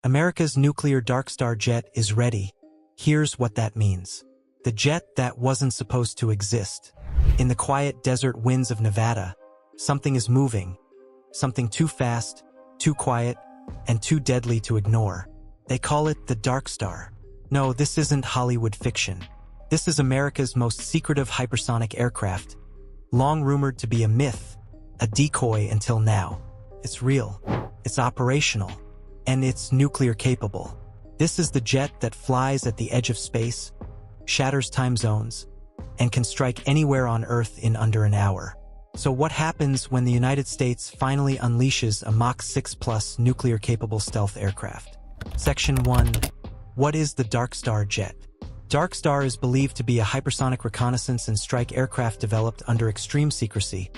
America's nuclear Darkstar Jet is ready. Here's what that means. The jet that wasn't supposed to exist. In the quiet desert winds of Nevada, something is moving. Something too fast, too quiet, and too deadly to ignore. They call it the Darkstar. No, this isn't Hollywood fiction. This is America's most secretive hypersonic aircraft, long rumored to be a myth, a decoy until now. It's real, it's operational, and it's nuclear capable. This is the jet that flies at the edge of space, shatters time zones, and can strike anywhere on Earth in under an hour. So what happens when the United States finally unleashes a Mach 6+ nuclear-capable stealth aircraft? Section 1. What is the Darkstar Jet? Darkstar is believed to be a hypersonic reconnaissance and strike aircraft developed under extreme secrecy,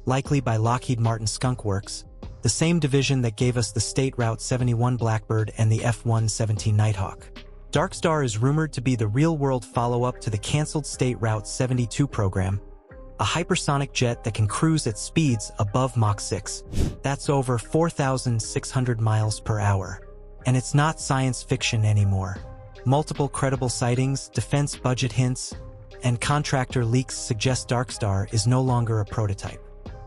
likely by Lockheed Martin Skunk Works, the same division that gave us the State Route 71 Blackbird and the F-117 Nighthawk. Darkstar is rumored to be the real-world follow-up to the cancelled State Route 72 program, a hypersonic jet that can cruise at speeds above Mach 6. That's over 4,600 miles per hour. And it's not science fiction anymore. Multiple credible sightings, defense budget hints, and contractor leaks suggest Darkstar is no longer a prototype.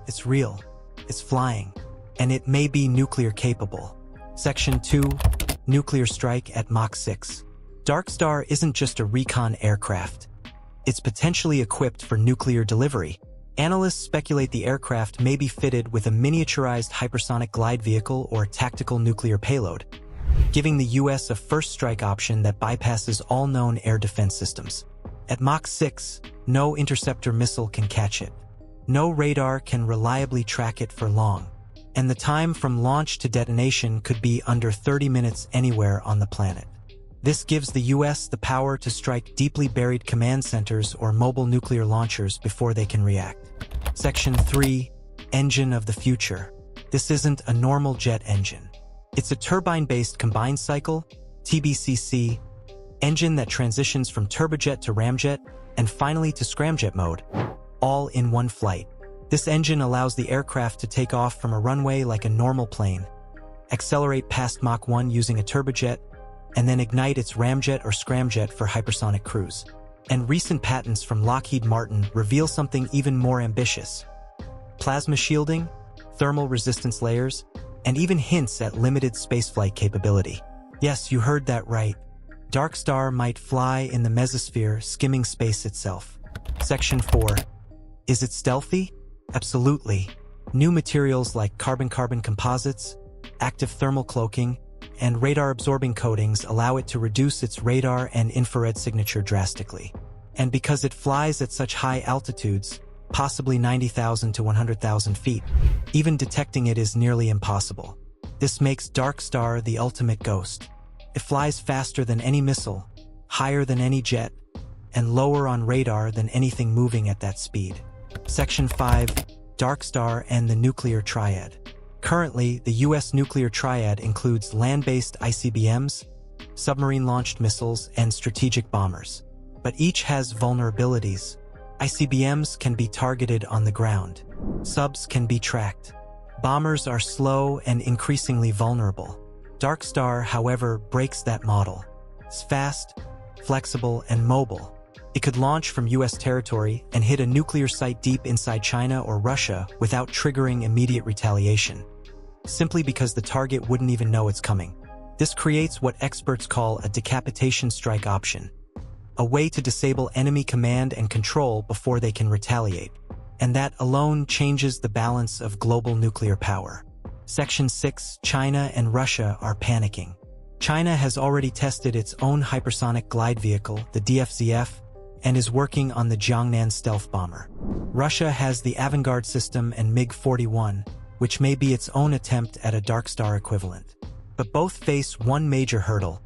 It's real, it's flying, and it may be nuclear capable. Section 2. Nuclear strike at Mach 6. Darkstar isn't just a recon aircraft. It's potentially equipped for nuclear delivery. Analysts speculate the aircraft may be fitted with a miniaturized hypersonic glide vehicle or tactical nuclear payload, giving the U.S. a first strike option that bypasses all known air defense systems. At Mach 6, no interceptor missile can catch it. No radar can reliably track it for long. And the time from launch to detonation could be under 30 minutes anywhere on the planet. This gives the U.S. the power to strike deeply buried command centers or mobile nuclear launchers before they can react. Section 3. Engine of the future. This isn't a normal jet engine. It's a turbine-based combined cycle, TBCC, engine that transitions from turbojet to ramjet and finally to scramjet mode, all in one flight. This engine allows the aircraft to take off from a runway like a normal plane, accelerate past Mach 1 using a turbojet, and then ignite its ramjet or scramjet for hypersonic cruise. And recent patents from Lockheed Martin reveal something even more ambitious. Plasma shielding, thermal resistance layers, and even hints at limited spaceflight capability. Yes, you heard that right. Darkstar might fly in the mesosphere, skimming space itself. Section 4. Is it stealthy? Absolutely. New materials like carbon-carbon composites, active thermal cloaking, and radar-absorbing coatings allow it to reduce its radar and infrared signature drastically. And because it flies at such high altitudes, possibly 90,000 to 100,000 feet, even detecting it is nearly impossible. This makes Darkstar the ultimate ghost. It flies faster than any missile, higher than any jet, and lower on radar than anything moving at that speed. Section 5. Darkstar and the nuclear triad. Currently, the U.S. nuclear triad includes land-based ICBMs, submarine-launched missiles, and strategic bombers. But each has vulnerabilities. ICBMs can be targeted on the ground. Subs can be tracked. Bombers are slow and increasingly vulnerable. Darkstar, however, breaks that model. It's fast, flexible, and mobile. It could launch from U.S. territory and hit a nuclear site deep inside China or Russia without triggering immediate retaliation, simply because the target wouldn't even know it's coming. This creates what experts call a decapitation strike option, a way to disable enemy command and control before they can retaliate. And that alone changes the balance of global nuclear power. Section 6. China and Russia are panicking. China has already tested its own hypersonic glide vehicle, the DFZF, and is working on the Jiangnan stealth bomber. Russia has the Avangard system and MiG-41, which may be its own attempt at a Darkstar equivalent. But both face one major hurdle: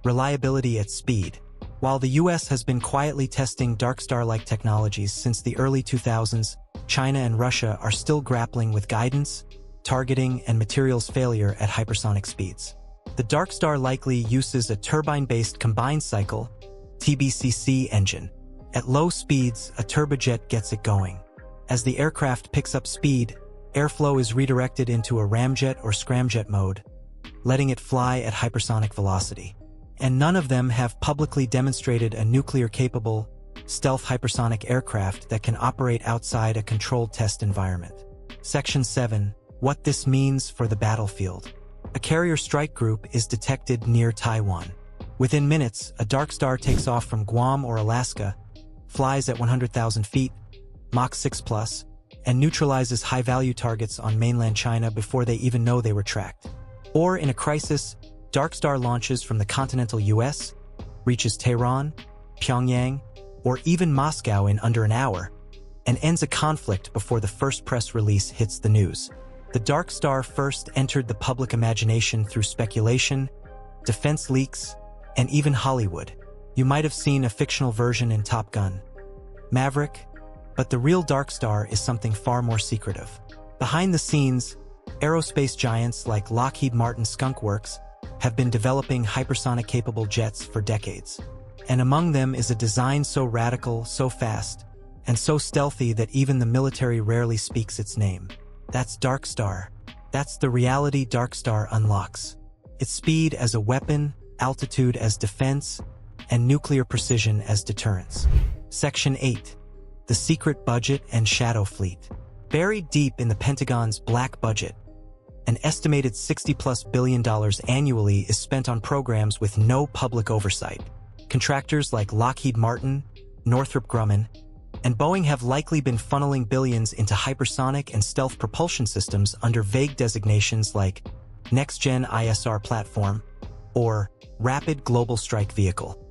reliability at speed. While the US has been quietly testing Darkstar-like technologies since the early 2000s, China and Russia are still grappling with guidance, targeting, and materials failure at hypersonic speeds. The Darkstar likely uses a turbine-based combined cycle, TBCC engine. At low speeds, a turbojet gets it going. As the aircraft picks up speed, airflow is redirected into a ramjet or scramjet mode, letting it fly at hypersonic velocity. And none of them have publicly demonstrated a nuclear-capable, stealth hypersonic aircraft that can operate outside a controlled test environment. Section 7. What this means for the battlefield. A carrier strike group is detected near Taiwan. Within minutes, a Darkstar takes off from Guam or Alaska, flies at 100,000 feet, Mach 6+, and neutralizes high-value targets on mainland China before they even know they were tracked. Or, in a crisis, Darkstar launches from the continental US, reaches Tehran, Pyongyang, or even Moscow in under an hour, and ends a conflict before the first press release hits the news. The Darkstar first entered the public imagination through speculation, defense leaks, and even Hollywood. You might have seen a fictional version in Top Gun, Maverick, but the real Darkstar is something far more secretive. Behind the scenes, aerospace giants like Lockheed Martin Skunk Works have been developing hypersonic-capable jets for decades. And among them is a design so radical, so fast, and so stealthy that even the military rarely speaks its name. That's Darkstar. That's the reality Darkstar unlocks. Its speed as a weapon, altitude as defense, and nuclear precision as deterrence. Section 8. The Secret Budget and Shadow Fleet. Buried deep in the Pentagon's black budget, an estimated $60+ billion annually is spent on programs with no public oversight. Contractors like Lockheed Martin, Northrop Grumman, and Boeing have likely been funneling billions into hypersonic and stealth propulsion systems under vague designations like Next-Gen ISR Platform or Rapid Global Strike Vehicle.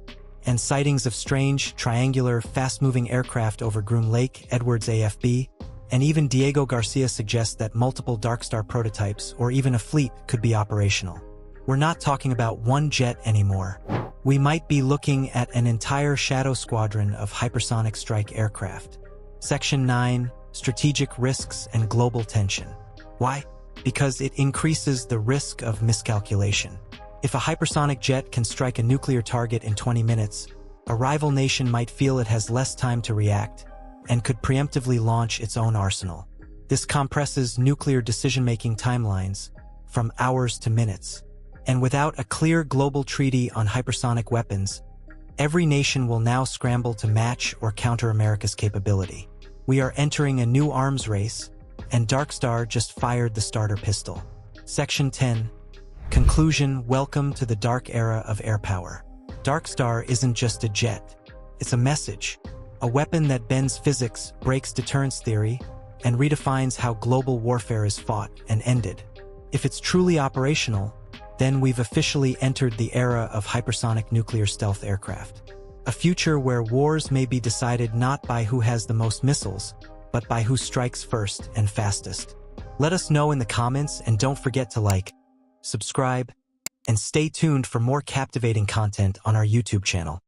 And sightings of strange, triangular, fast-moving aircraft over Groom Lake, Edwards AFB, and even Diego Garcia suggests that multiple Darkstar prototypes or even a fleet could be operational. We're not talking about one jet anymore. We might be looking at an entire shadow squadron of hypersonic strike aircraft. Section 9. Strategic Risks and Global Tension. Why? Because it increases the risk of miscalculation. If a hypersonic jet can strike a nuclear target in 20 minutes, a rival nation might feel it has less time to react and could preemptively launch its own arsenal. This compresses nuclear decision-making timelines from hours to minutes. And without a clear global treaty on hypersonic weapons, every nation will now scramble to match or counter America's capability. We are entering a new arms race, and Darkstar just fired the starter pistol. Section 10. Conclusion. Welcome to the dark era of air power. Darkstar isn't just a jet. It's a message. A weapon that bends physics, breaks deterrence theory, and redefines how global warfare is fought and ended. If it's truly operational, then we've officially entered the era of hypersonic nuclear stealth aircraft. A future where wars may be decided not by who has the most missiles, but by who strikes first and fastest. Let us know in the comments, and don't forget to like, subscribe, and stay tuned for more captivating content on our YouTube channel.